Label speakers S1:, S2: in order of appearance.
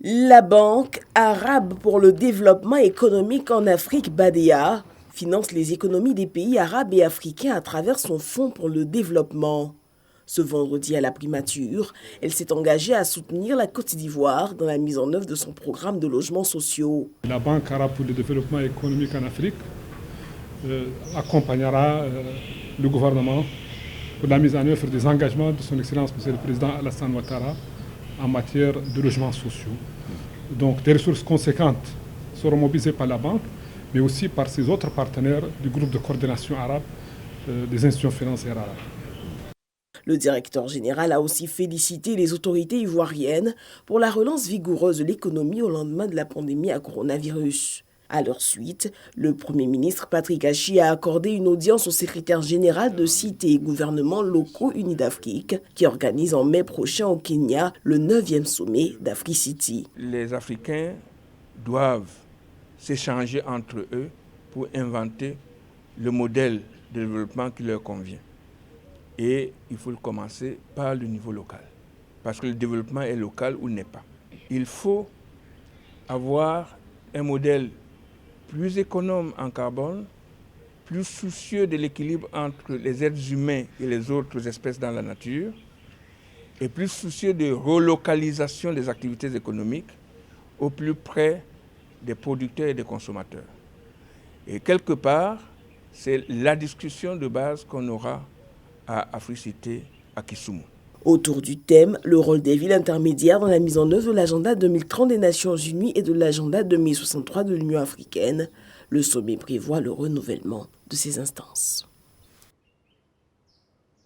S1: La Banque arabe pour le développement économique en Afrique, BADEA, finance les économies des pays arabes et africains à travers son fonds pour le développement. Ce vendredi à la primature, elle s'est engagée à soutenir la Côte d'Ivoire dans la mise en œuvre de son programme de logements sociaux.
S2: La Banque arabe pour le développement économique en Afrique accompagnera le gouvernement pour la mise en œuvre des engagements de son Excellence M. le Président Alassane Ouattara en matière de logements sociaux. Donc des ressources conséquentes seront mobilisées par la banque, mais aussi par ses autres partenaires du groupe de coordination arabe des institutions financières arabes.
S1: Le directeur général a aussi félicité les autorités ivoiriennes pour la relance vigoureuse de l'économie au lendemain de la pandémie à coronavirus. À leur suite, le Premier ministre Patrick Achi a accordé une audience au secrétaire général de Cités et gouvernements locaux unis d'Afrique qui organise en mai prochain au Kenya le 9e sommet d'Africity.
S3: Les Africains doivent s'échanger entre eux pour inventer le modèle de développement qui leur convient. Et il faut commencer par le niveau local, parce que le développement est local ou n'est pas. Il faut avoir un modèle plus économe en carbone, plus soucieux de l'équilibre entre les êtres humains et les autres espèces dans la nature, et plus soucieux de relocalisation des activités économiques au plus près des producteurs et des consommateurs. Et quelque part, c'est la discussion de base qu'on aura à Africité, à Kisumu.
S1: Autour du thème, le rôle des villes intermédiaires dans la mise en œuvre de l'agenda 2030 des Nations Unies et de l'agenda 2063 de l'Union africaine, le sommet prévoit le renouvellement de ces instances.